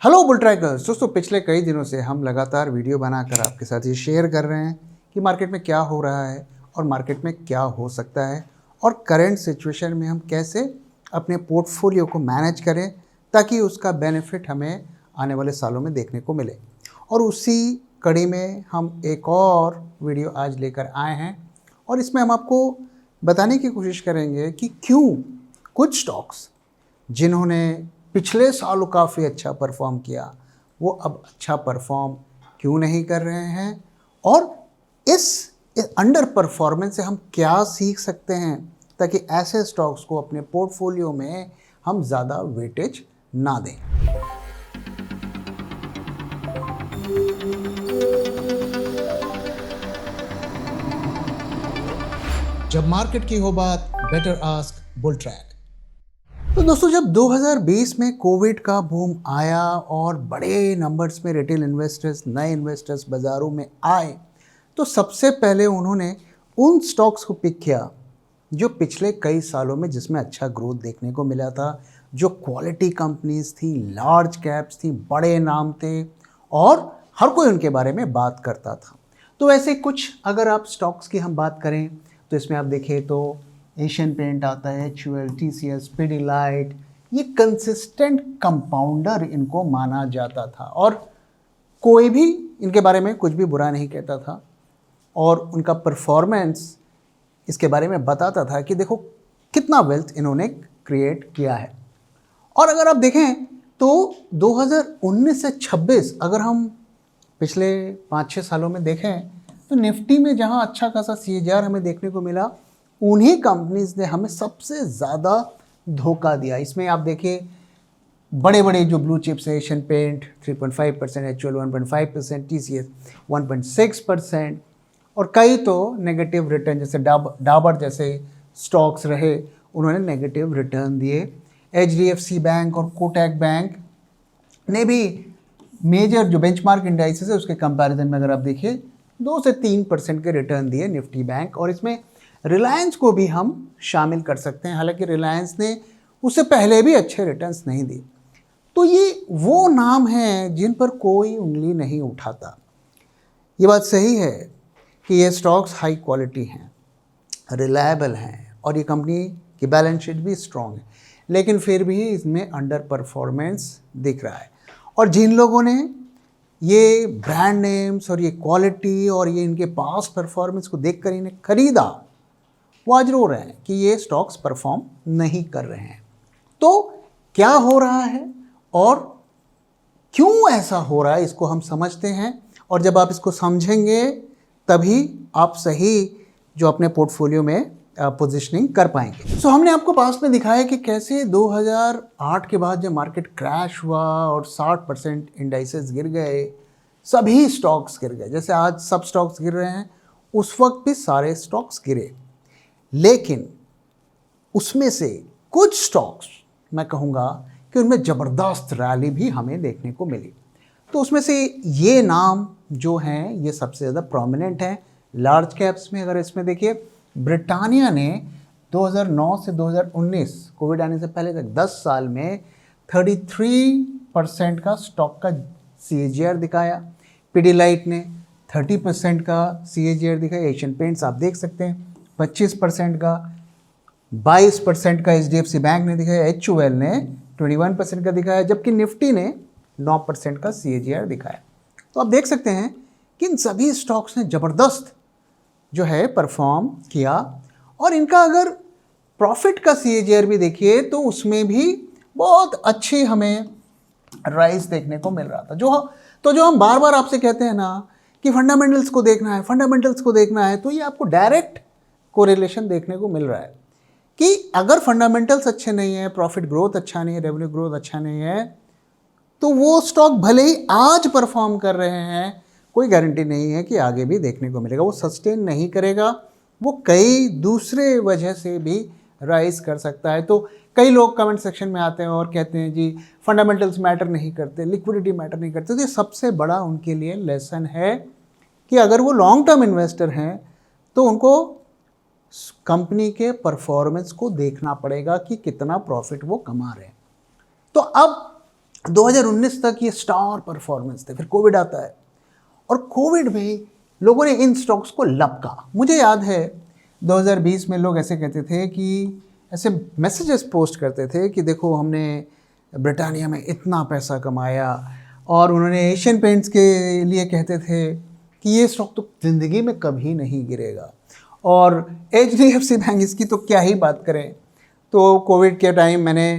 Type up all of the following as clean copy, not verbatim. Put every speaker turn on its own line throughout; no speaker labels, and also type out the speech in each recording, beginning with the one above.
Hello bull trackers. दोस्तों पिछले कई दिनों से हम लगातार वीडियो बनाकर आपके साथ ये शेयर कर रहे हैं कि मार्केट में क्या हो रहा है और मार्केट में क्या हो सकता है और करंट सिचुएशन में हम कैसे अपने पोर्टफोलियो को मैनेज करें ताकि उसका बेनिफिट हमें आने वाले सालों में देखने को मिले। और उसी कड़ी में हम एक और वीडियो आज लेकर आए हैं और इसमें हम आपको बताने की कोशिश करेंगे कि क्यों कुछ स्टॉक्स जिन्होंने पिछले सालों काफ़ी अच्छा परफॉर्म किया वो अब अच्छा परफॉर्म क्यों नहीं कर रहे हैं और इस अंडर परफॉर्मेंस से हम क्या सीख सकते हैं ताकि ऐसे स्टॉक्स को अपने पोर्टफोलियो में हम ज़्यादा वेटेज ना दें। जब मार्केट की हो बात, बेटर आस्क बुल ट्रैक। तो दोस्तों जब 2020 में कोविड का बूम आया और बड़े नंबर्स में रिटेल इन्वेस्टर्स, नए इन्वेस्टर्स बाज़ारों में आए तो सबसे पहले उन्होंने उन स्टॉक्स को पिक किया जो पिछले कई सालों में जिसमें अच्छा ग्रोथ देखने को मिला था, जो क्वालिटी कंपनीज थी, लार्ज कैप्स थी, बड़े नाम थे और हर कोई उनके बारे में बात करता था। तो वैसे कुछ अगर आप स्टॉक्स की हम बात करें तो इसमें आप देखें तो एशियन पेंट आता है, HUL, TCS, पिडिलाइट, ये कंसिस्टेंट कंपाउंडर इनको माना जाता था और कोई भी इनके बारे में कुछ भी बुरा नहीं कहता था और उनका परफॉर्मेंस इसके बारे में बताता था कि देखो कितना वेल्थ इन्होंने क्रिएट किया है। और अगर आप देखें तो 2019 से 26 अगर हम पिछले 5-6 सालों में देखें तो निफ्टी में जहां अच्छा खासा CAGR हमें देखने को मिला, उन्हीं कंपनीज ने हमें सबसे ज़्यादा धोखा दिया। इसमें आप देखिए बड़े बड़े जो ब्लू चिप्स है, एशियन पेंट 3.5%, HUL 1.5%, TCS 1.6% और कई तो नेगेटिव रिटर्न जैसे डाबर जैसे स्टॉक्स रहे, उन्होंने नेगेटिव रिटर्न दिए। HDFC बैंक और कोटक बैंक ने भी मेजर जो बेंचमार्क इंडाइसेस है उसके कंपैरिजन में अगर आप देखिए 2 से 3% के रिटर्न दिए निफ्टी बैंक। और इसमें रिलायंस को भी हम शामिल कर सकते हैं, हालांकि रिलायंस ने उससे पहले भी अच्छे रिटर्न्स नहीं दिए। तो ये वो नाम हैं जिन पर कोई उंगली नहीं उठाता। ये बात सही है कि ये स्टॉक्स हाई क्वालिटी हैं, रिलायबल हैं और ये कंपनी की बैलेंस शीट भी स्ट्रॉन्ग है, लेकिन फिर भी इसमें अंडर परफॉर्मेंस दिख रहा है। और जिन लोगों ने ये ब्रांड नेम्स और ये क्वालिटी और ये इनके पास परफॉर्मेंस को देखकर इन्हें खरीदा, वो आज रो रहे हैं कि ये स्टॉक्स परफॉर्म नहीं कर रहे हैं। तो क्या हो रहा है और क्यों ऐसा हो रहा है इसको हम समझते हैं और जब आप इसको समझेंगे तभी आप सही जो अपने पोर्टफोलियो में पोजीशनिंग कर पाएंगे। सो हमने आपको पास में दिखाया कि कैसे 2008 के बाद जब मार्केट क्रैश हुआ और 60% इंडाइसेस गिर गए, सभी स्टॉक्स गिर गए। जैसे आज सब स्टॉक्स गिर रहे हैं, उस वक्त भी सारे स्टॉक्स गिरे, लेकिन उसमें से कुछ स्टॉक्स मैं कहूँगा कि उनमें ज़बरदस्त रैली भी हमें देखने को मिली। तो उसमें से ये नाम जो हैं ये सबसे ज़्यादा प्रोमिनेंट हैं लार्ज कैप्स में। अगर इसमें देखिए ब्रिटानिया ने 2009 से 2019 कोविड आने से पहले तक 10 साल में 33% का स्टॉक का CAGR दिखाया। पिडिलाइट ने 30% का CAGR दिखाया। एशियन पेंट्स आप देख सकते हैं 25% का, 22% का HDFC बैंक ने दिखाया, HUL ने 21% का दिखाया, जबकि निफ्टी ने 9% का CAGR दिखाया। तो आप देख सकते हैं कि इन सभी स्टॉक्स ने ज़बरदस्त जो है परफॉर्म किया और इनका अगर प्रॉफिट का CAGR भी देखिए तो उसमें भी बहुत अच्छी हमें राइज देखने को मिल रहा था। जो हम बार बार आपसे कहते हैं ना कि फंडामेंटल्स को देखना है, फंडामेंटल्स को देखना है, तो ये आपको डायरेक्ट कोरिलेशन देखने को मिल रहा है कि अगर फंडामेंटल्स अच्छे नहीं है, प्रॉफिट ग्रोथ अच्छा नहीं है, रेवेन्यू ग्रोथ अच्छा नहीं है, तो वो स्टॉक भले ही आज परफॉर्म कर रहे हैं, कोई गारंटी नहीं है कि आगे भी देखने को मिलेगा। वो सस्टेन नहीं करेगा, वो कई दूसरे वजह से भी राइज कर सकता है। तो कई लोग कमेंट सेक्शन में आते हैं और कहते हैं जी फंडामेंटल्स मैटर नहीं करते, लिक्विडिटी मैटर नहीं करते। तो ये सबसे बड़ा उनके लिए लेसन है कि अगर वो लॉन्ग टर्म इन्वेस्टर हैं तो उनको कंपनी के परफॉर्मेंस को देखना पड़ेगा कि कितना प्रॉफिट वो कमा रहे हैं। तो अब 2019 तक ये स्टार परफॉर्मेंस थे, फिर कोविड आता है और कोविड में लोगों ने इन स्टॉक्स को लपका। मुझे याद है 2020 में लोग ऐसे कहते थे कि ऐसे मैसेजेस पोस्ट करते थे कि देखो हमने ब्रिटानिया में इतना पैसा कमाया, और उन्होंने एशियन पेंट्स के लिए कहते थे कि ये स्टॉक तो ज़िंदगी में कभी नहीं गिरेगा, और HDFC बैंक इसकी तो क्या ही बात करें। तो कोविड के टाइम मैंने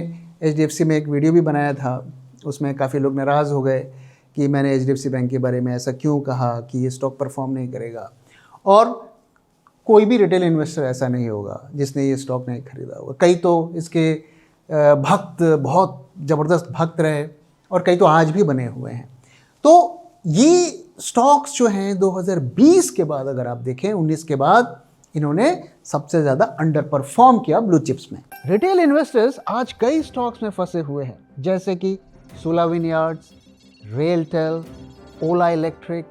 HDFC में एक वीडियो भी बनाया था, उसमें काफ़ी लोग नाराज़ हो गए कि मैंने HDFC बैंक के बारे में ऐसा क्यों कहा कि ये स्टॉक परफॉर्म नहीं करेगा। और कोई भी रिटेल इन्वेस्टर ऐसा नहीं होगा जिसने ये स्टॉक नहीं खरीदा होगा। कई तो इसके भक्त, बहुत ज़बरदस्त भक्त रहे, और कई तो आज भी बने हुए हैं। तो ये स्टॉक्स जो हैं 2020 के बाद अगर आप देखें, 19 के बाद इन्होंने सबसे ज़्यादा अंडर परफॉर्म किया ब्लू चिप्स में। रिटेल इन्वेस्टर्स आज कई स्टॉक्स में फंसे हुए हैं, जैसे कि सोला विनयार्ड्स, रेलटेल, ओला इलेक्ट्रिक।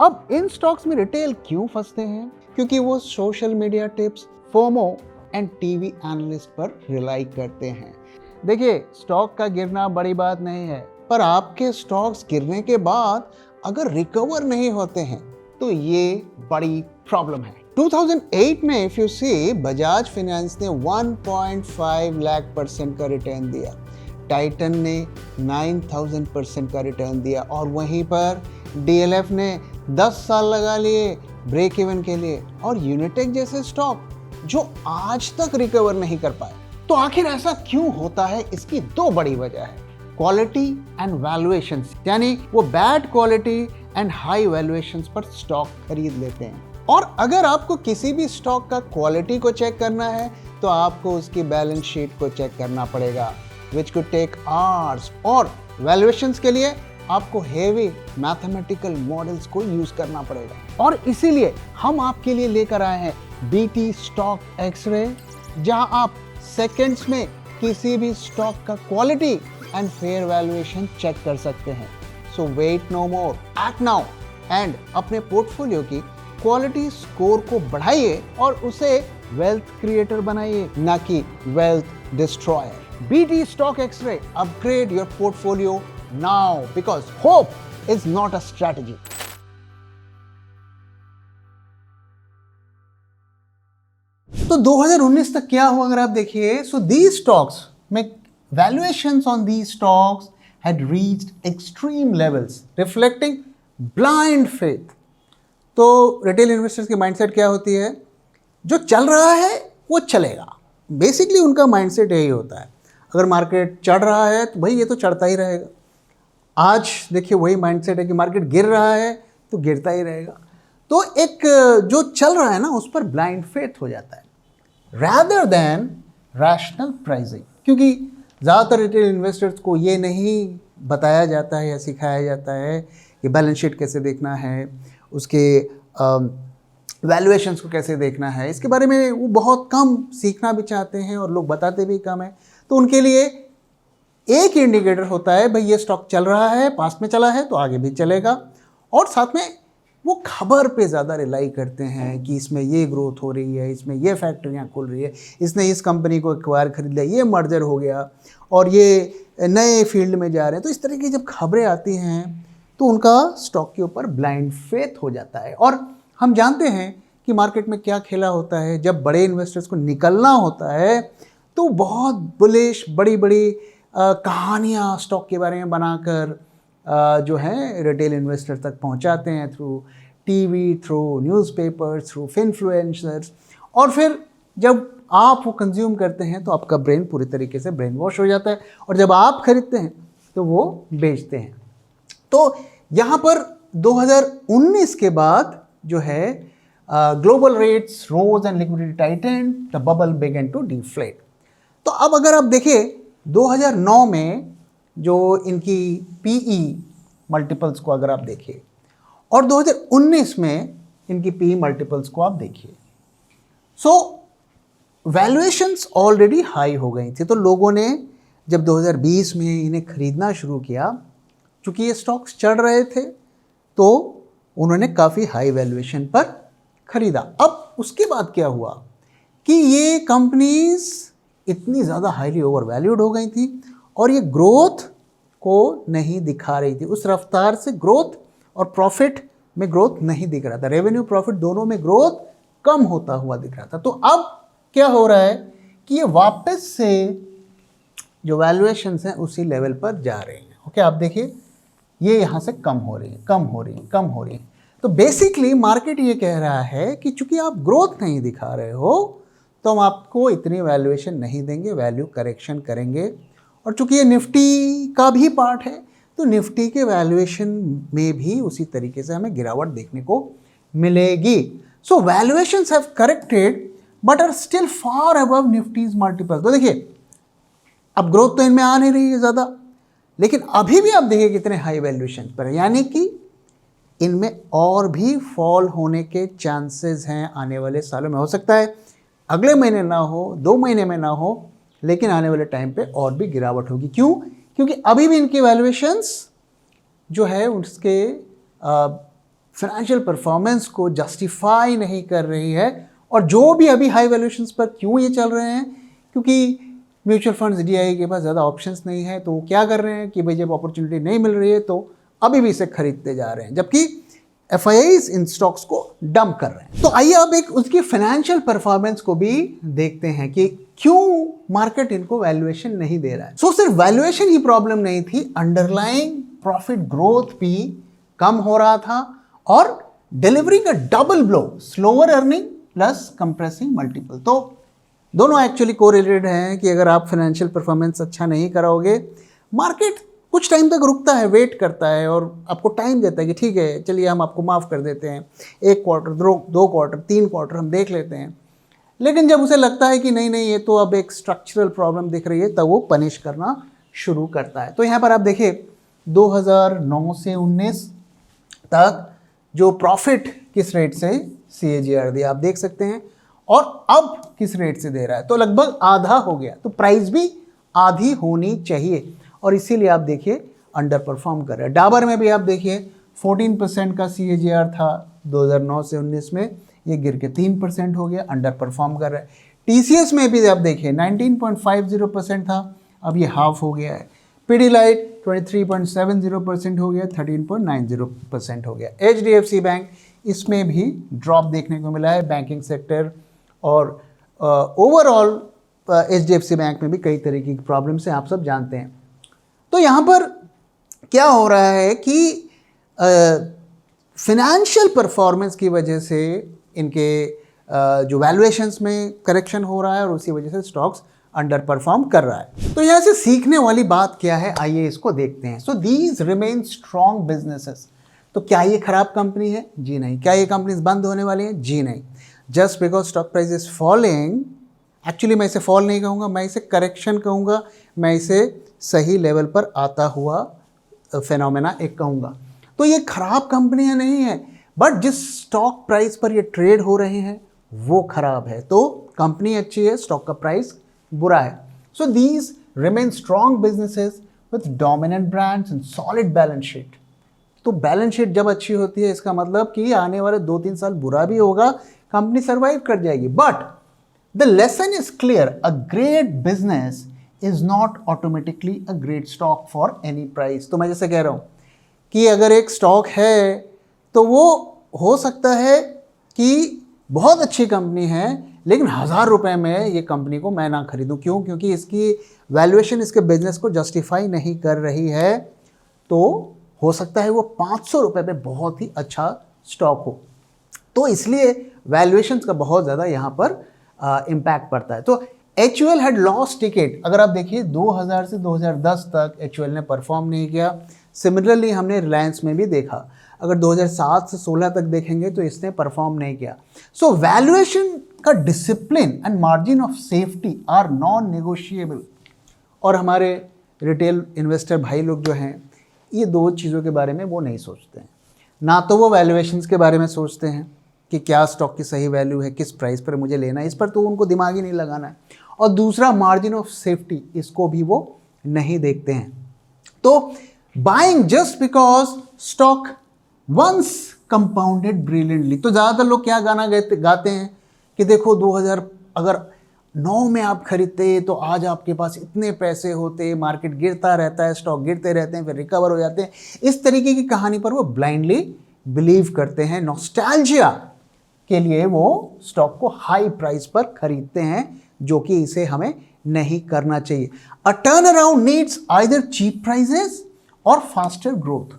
अब इन स्टॉक्स में रिटेल क्यों फंसते हैं? क्योंकि वो social media tips, FOMO and TV analyst पर रिलाई करते हैं। देखिए, स्टॉक का गिरना बड़ी बात नहीं है, पर आपके स्टॉक्स गिरने के बाद अगर रिकवर नहीं होते हैं तो ये बड़ी प्रॉब्लम है। 2008 में if you see, Bajaj Finance ने 1.5 लाख % का रिटर्न दिया, टाइटन ने 9000% का रिटर्न दिया, और वहीं पर DLF ने 10 साल लगा लिए ब्रेक इवन के लिए, और यूनिटेक जैसे स्टॉक जो आज तक रिकवर नहीं कर पाए। तो आखिर ऐसा क्यों होता है? इसकी दो बड़ी वजह है, क्वालिटी एंड वैल्यूएशंस, यानी वो bad quality and high valuations पर स्टॉक खरीद लेते हैं। और अगर आपको किसी भी स्टॉक का क्वालिटी को चेक करना है तो आपको उसकी बैलेंस शीट को चेक करना पड़ेगा, विच कुड टेक आवर्स, और वैल्यूएशंस के लिए आपको हेवी मैथमेटिकल मॉडल्स को यूज करना पड़ेगा। और इसीलिए हम आपके लिए लेकर आए हैं BT स्टॉक एक्सरे, जहां आप सेकंड्स में किसी भी स्टॉक का quality and fair valuation check कर सकते हैं। So wait no more, act now and अपने पोर्टफोलियो की क्वालिटी स्कोर को बढ़ाइए और उसे वेल्थ क्रिएटर बनाइए, ना कि wealth destroyer. BT stock x-ray, upgrade your portfolio now, because hope is not a strategy. तो 2019 तक क्या हुआ अगर आप देखिए, सो दीज स्टॉक्स में valuations on these stocks had reached extreme levels reflecting blind faith। तो रिटेल इन्वेस्टर्स की माइंडसेट क्या होती है? जो चल रहा है वो चलेगा, बेसिकली उनका माइंडसेट यही होता है। अगर मार्केट चढ़ रहा है तो भाई ये तो चढ़ता ही रहेगा। आज देखिए वही माइंडसेट है कि मार्केट गिर रहा है तो गिरता ही रहेगा। तो एक जो चल रहा है ना उस पर ब्लाइंड फेथ हो जाता है rather than रैशनल प्राइसिंग, क्योंकि ज़्यादातर रिटेल इन्वेस्टर्स को ये नहीं बताया जाता है या सिखाया जाता है कि बैलेंस शीट कैसे देखना है, उसके वैल्यूएशंस को कैसे देखना है, इसके बारे में वो बहुत कम सीखना भी चाहते हैं और लोग बताते भी कम है। तो उनके लिए एक इंडिकेटर होता है, भाई ये स्टॉक चल रहा है, पास्ट में चला है तो आगे भी चलेगा, और साथ में वो खबर पे ज़्यादा रिलाई करते हैं कि इसमें ये ग्रोथ हो रही है, इसमें ये फैक्ट्रियाँ खुल रही है, इसने इस कंपनी को एक्वायर खरीद लिया, ये मर्जर हो गया और ये नए फील्ड में जा रहे हैं। तो इस तरह की जब खबरें आती हैं तो उनका स्टॉक के ऊपर ब्लाइंड फेथ हो जाता है। और हम जानते हैं कि मार्केट में क्या खेला होता है, जब बड़े इन्वेस्टर्स को निकलना होता है तो बहुत बुलिश बड़ी बड़ी कहानियाँ स्टॉक के बारे में बनाकर जो है रिटेल इन्वेस्टर तक पहुंचाते हैं, through TV, through newspaper, through influencers. और फिर जब आप वो कंज्यूम करते हैं तो आपका ब्रेन पूरी तरीके से ब्रेन वॉश हो जाता है, और जब आप खरीदते हैं तो वो बेचते हैं। तो यहाँ पर 2019 के बाद जो है global rates rose and liquidity tightened, the bubble began to deflate. तो अब अगर आप देखिए 2009 में जो इनकी PE मल्टीपल्स को अगर आप देखिए और 2019 में इनकी PE मल्टीपल्स को आप देखिए, सो वैल्यूएशंस ऑलरेडी हाई हो गई थी। तो लोगों ने जब 2020 में इन्हें खरीदना शुरू किया, चूँकि ये स्टॉक्स चढ़ रहे थे तो उन्होंने काफ़ी हाई वैल्यूएशन पर ख़रीदा। अब उसके बाद क्या हुआ कि ये कंपनीज इतनी ज़्यादा हाईली ओवर वैल्यूड हो गई थी और ये ग्रोथ को नहीं दिखा रही थी, उस रफ्तार से ग्रोथ और प्रॉफिट में ग्रोथ नहीं दिख रहा था, रेवेन्यू प्रॉफिट दोनों में ग्रोथ कम होता हुआ दिख रहा था। तो अब क्या हो रहा है कि ये वापस से जो वैल्यूएशंस हैं उसी लेवल पर जा रही हैं। ओके, आप देखिए ये यहाँ से कम हो रही है, कम हो रही है, कम हो रही है। तो बेसिकली मार्केट ये कह रहा है कि चूंकि आप ग्रोथ नहीं दिखा रहे हो तो हम आपको इतनी वैल्यूएशन नहीं देंगे, वैल्यू करेक्शन करेंगे। और चूंकि ये निफ्टी का भी पार्ट है तो निफ्टी के वैल्यूएशन में भी उसी तरीके से हमें गिरावट देखने को मिलेगी। So valuations have corrected but are still far above Nifty's multiple. तो देखिए अब ग्रोथ तो इनमें आ नहीं रही है ज़्यादा, लेकिन अभी भी आप देखिए कितने हाई वैल्यूएशन पर, यानी कि इनमें और भी फॉल होने के चांसेस हैं आने वाले सालों में। हो सकता है अगले महीने ना हो, 2 महीने में ना हो, लेकिन आने वाले टाइम पे और भी गिरावट होगी। क्यों? क्योंकि अभी भी इनकी वैल्यूएशंस जो है उसके फाइनेंशियल परफॉर्मेंस को जस्टिफाई नहीं कर रही है। और जो भी अभी हाई वैल्यूएशंस पर क्यों ये चल रहे हैं, क्योंकि म्यूचुअल फंड्स डीआई के पास ज़्यादा ऑप्शंस नहीं है, तो वो क्या कर रहे हैं कि भाई जब अपॉर्चुनिटी नहीं मिल रही है तो अभी भी इसे खरीदते जा रहे हैं, जबकि एफआईआईज इन स्टॉक्स को डंप कर रहे हैं। तो आइए अब एक उसकी फाइनेंशियल परफॉर्मेंस को भी देखते हैं कि क्यों मार्केट इनको वैल्यूएशन नहीं दे रहा है। सो सिर्फ वैल्यूएशन ही प्रॉब्लम नहीं थी, अंडरलाइंग प्रॉफिट ग्रोथ भी कम हो रहा था और delivering a double blow, slower earning plus compressing multiple. तो दोनों एक्चुअली कोरिलेटेड हैं कि अगर आप फाइनेंशियल परफॉर्मेंस अच्छा नहीं कराओगे, मार्केट कुछ टाइम तक रुकता है, वेट करता है और आपको टाइम देता है कि ठीक है चलिए हम आपको माफ़ कर देते हैं, 1 क्वार्टर, 2 क्वार्टर, 3 क्वार्टर हम देख लेते हैं। लेकिन जब उसे लगता है कि नहीं नहीं ये तो अब एक स्ट्रक्चरल प्रॉब्लम दिख रही है, तब वो पनिश करना शुरू करता है। तो यहाँ पर आप देखिए 2009 से 19 तक जो प्रॉफिट किस रेट से CAGR दिया आप देख सकते हैं, और अब किस रेट से दे रहा है, तो लगभग आधा हो गया। तो प्राइस भी आधी होनी चाहिए और इसीलिए आप देखिए अंडर परफॉर्म कर रहा है। डाबर में भी आप देखिए 14% का CAGR था 2009 से 19 में, ये गिर के 3% हो गया, अंडर परफॉर्म कर रहा है। TCS में भी आप देखिए 19.50% था, अब ये हाफ हो गया है। पीडीलाइट 23.70% हो गया, 13.90% हो गया। HDFC बैंक, इसमें भी ड्रॉप देखने को मिला है बैंकिंग सेक्टर, और ओवरऑल HDFC बैंक में भी कई तरीके की प्रॉब्लम्स हैं, आप सब जानते हैं। तो यहाँ पर क्या हो रहा है कि फिनेंशियल परफॉर्मेंस की वजह से इनके जो वैल्यूएशंस में करेक्शन हो रहा है और उसी वजह से स्टॉक्स अंडर परफॉर्म कर रहा है। तो यहाँ से सीखने वाली बात क्या है, आइए इसको देखते हैं। So these remain strong businesses. तो क्या ये खराब कंपनी है? जी नहीं। क्या ये कंपनीज बंद होने वाली हैं? जी नहीं। Just because stock price is falling, actually मैं इसे फॉल नहीं कहूँगा, मैं इसे करेक्शन कहूँगा, मैं इसे सही लेवल पर आता हुआ फिनोमेना एक कहूँगा। तो ये खराब कंपनियाँ नहीं है, बट जिस स्टॉक प्राइस पर ये ट्रेड हो रहे हैं वो खराब है। तो कंपनी अच्छी है, स्टॉक का प्राइस बुरा है। So these remain strong businesses with dominant brands and solid balance sheet. तो बैलेंस शीट जब अच्छी होती है इसका मतलब कि आने वाले 2-3 साल बुरा भी होगा, कंपनी सर्वाइव कर जाएगी। But the lesson is clear, a great business is not automatically a great stock for any price. तो मैं जैसे कह रहा हूँ कि अगर एक स्टॉक है तो वो हो सकता है कि बहुत अच्छी कंपनी है, लेकिन 1000 रुपये में ये कंपनी को मैं ना खरीदूँ। क्यों? क्योंकि इसकी वैल्यूएशन इसके बिजनेस को जस्टिफाई नहीं कर रही है। तो हो सकता है वो 500 रुपये पे बहुत ही अच्छा स्टॉक हो। तो इसलिए वैल्यूएशंस का बहुत ज़्यादा यहाँ पर इम्पैक्ट पड़ता है। तो HUL हैड लॉस्ट टिकट। अगर आप देखिए 2000 से 2010 तक HUL ने परफॉर्म नहीं किया। सिमिलरली हमने रिलायंस में भी देखा, अगर 2007 से 16 तक देखेंगे तो इसने परफॉर्म नहीं किया। सो वैल्यूएशन का discipline and margin of safety are non negotiable. और हमारे रिटेल इन्वेस्टर भाई लोग जो हैं, ये 2 चीज़ों के बारे में वो नहीं सोचते हैं। ना तो वो वैल्यूएशंस के बारे में सोचते हैं कि क्या स्टॉक की सही वैल्यू है, किस प्राइस पर मुझे लेना है, इस पर तो उनको दिमाग ही नहीं लगाना है। और दूसरा मार्जिन ऑफ सेफ्टी, इसको भी वो नहीं देखते हैं। तो buying just because stock once compounded brilliantly. तो ज़्यादातर लोग क्या गाना गाते हैं कि देखो 2000 अगर 9 में आप खरीदते तो आज आपके पास इतने पैसे होते, मार्केट गिरता रहता है, स्टॉक गिरते रहते हैं, फिर रिकवर हो जाते हैं। इस तरीके की कहानी पर वो ब्लाइंडली बिलीव करते हैं, नॉस्टैल्जिया के लिए वो स्टॉक को हाई प्राइस पर खरीदते हैं, जो कि इसे हमें नहीं करना चाहिए। A turnaround needs either cheap prices और फास्टर ग्रोथ।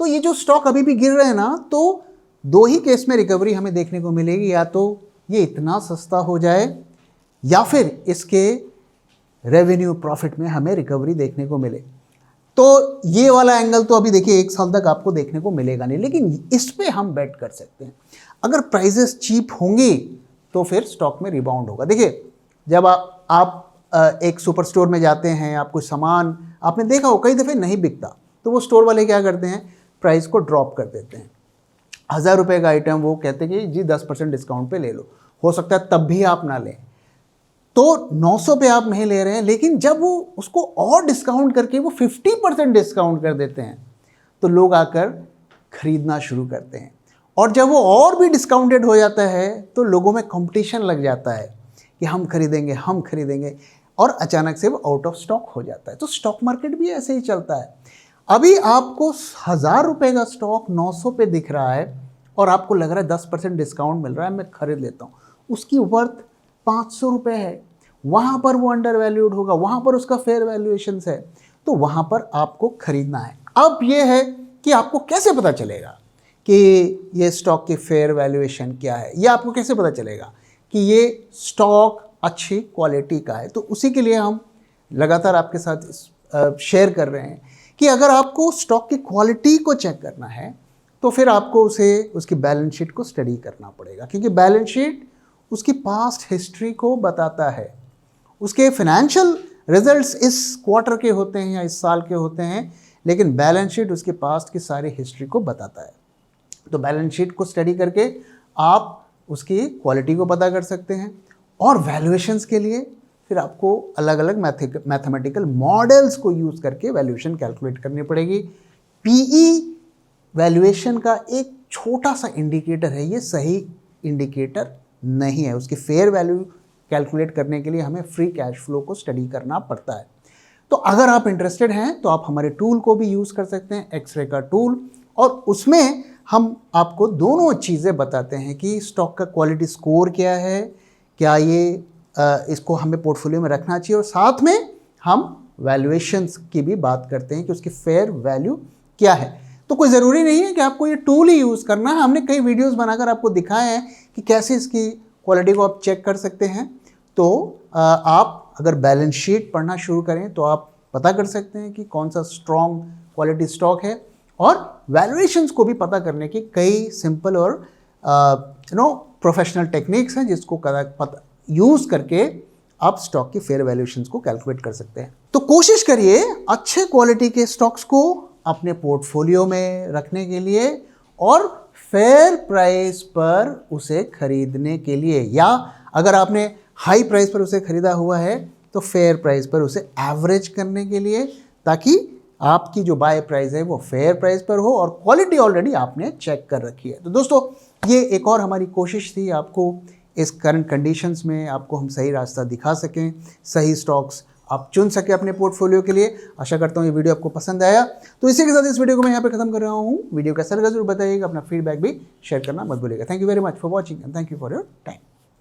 तो ये जो स्टॉक अभी भी गिर रहे हैं ना, तो दो ही केस में रिकवरी हमें देखने को मिलेगी, या तो ये इतना सस्ता हो जाए या फिर इसके रेवेन्यू प्रॉफिट में हमें रिकवरी देखने को मिले। तो ये वाला एंगल तो अभी देखिए 1 साल तक आपको देखने को मिलेगा नहीं, लेकिन इस पे हम बेट कर सकते हैं। अगर प्राइसेस चीप होंगी तो फिर स्टॉक में रिबाउंड होगा। देखिए, जब आप एक सुपर स्टोर में जाते हैं, आप कोई सामान आपने देखा हो कई दफ़े नहीं बिकता, तो वो स्टोर वाले क्या करते हैं, प्राइस को ड्रॉप कर देते हैं। 1000 रुपये का आइटम वो कहते हैं कि जी 10% डिस्काउंट पे ले लो। हो सकता है तब भी आप ना लें, तो 900 पे आप नहीं ले रहे हैं, लेकिन जब वो उसको और डिस्काउंट करके वो 50% डिस्काउंट कर देते हैं, तो लोग आकर खरीदना शुरू करते हैं। और जब वो और भी डिस्काउंटेड हो जाता है तो लोगों में कंपटीशन लग जाता है कि हम खरीदेंगे, और अचानक से वो आउट ऑफ स्टॉक हो जाता है। तो स्टॉक मार्केट भी ऐसे ही चलता है। अभी आपको 1000 रुपये का स्टॉक 900 पे दिख रहा है और आपको लग रहा है 10% डिस्काउंट मिल रहा है, मैं खरीद लेता हूँ। उसकी वर्थ 500 रुपये है, वहाँ पर वो अंडर वैल्यूड होगा, वहाँ पर उसका फेयर वैल्यूएशन है, तो वहाँ पर आपको खरीदना है। अब ये है कि आपको कैसे पता चलेगा कि ये स्टॉक की फेयर वैल्यूएशन क्या है, ये आपको कैसे पता चलेगा कि ये स्टॉक अच्छी क्वालिटी का है। तो उसी के लिए हम लगातार आपके साथ शेयर कर रहे हैं कि अगर आपको स्टॉक की क्वालिटी को चेक करना है तो फिर आपको उसकी बैलेंस शीट को स्टडी करना पड़ेगा, क्योंकि बैलेंस शीट उसकी पास्ट हिस्ट्री को बताता है। उसके फाइनेंशियल रिजल्ट्स इस क्वार्टर के होते हैं या इस साल के होते हैं, लेकिन बैलेंस शीट उसके पास्ट की सारी हिस्ट्री को बताता है। तो बैलेंस शीट को स्टडी करके आप उसकी क्वालिटी को पता कर सकते हैं, और वैल्यूएशंस के लिए फिर आपको अलग अलग मैथमेटिकल मॉडल्स को यूज़ करके वैल्यूएशन कैलकुलेट करनी पड़ेगी। पीई वैल्यूएशन का एक छोटा सा इंडिकेटर है, ये सही इंडिकेटर नहीं है। उसकी फेयर वैल्यू कैलकुलेट करने के लिए हमें फ्री कैश फ्लो को स्टडी करना पड़ता है। तो अगर आप इंटरेस्टेड हैं तो आप हमारे टूल को भी यूज़ कर सकते हैं, एक्सरे का टूल, और उसमें हम आपको दोनों चीज़ें बताते हैं कि स्टॉक का क्वालिटी स्कोर क्या है, क्या ये इसको हमें पोर्टफोलियो में रखना चाहिए, और साथ में हम वैल्यूएशंस की भी बात करते हैं कि उसकी फेयर वैल्यू क्या है। तो कोई ज़रूरी नहीं है कि आपको ये टूल ही यूज़ करना है, हमने कई वीडियोस बनाकर आपको दिखाए हैं कि कैसे इसकी क्वालिटी को आप चेक कर सकते हैं। तो आप अगर बैलेंस शीट पढ़ना शुरू करें तो आप पता कर सकते हैं कि कौन सा स्ट्रॉन्ग क्वालिटी स्टॉक है, और वैल्यूएशंस को भी पता करने की कई सिंपल और प्रोफेशनल टेक्निक्स हैं जिसको यूज़ करके आप स्टॉक की फेयर वैल्यूएशंस को कैलकुलेट कर सकते हैं। तो कोशिश करिए अच्छे क्वालिटी के स्टॉक्स को अपने पोर्टफोलियो में रखने के लिए और फेयर प्राइस पर उसे खरीदने के लिए, या अगर आपने हाई प्राइस पर उसे खरीदा हुआ है तो फेयर प्राइस पर उसे एवरेज करने के लिए, ताकि आपकी जो बाय प्राइस है वो फेयर प्राइस पर हो और क्वालिटी ऑलरेडी आपने चेक कर रखी है। तो दोस्तों, ये एक और हमारी कोशिश थी आपको इस करंट कंडीशंस में आपको हम सही रास्ता दिखा सकें, सही स्टॉक्स आप चुन सके अपने पोर्टफोलियो के लिए। आशा करता हूँ ये वीडियो आपको पसंद आया। तो इसी के साथ इस वीडियो को मैं यहाँ पे खत्म कर रहा हूँ। वीडियो कैसा लगा जरूर बताइएगा, अपना फीडबैक भी शेयर करना मत भूलिएगा। Thank you very much for watching and thank you for your time.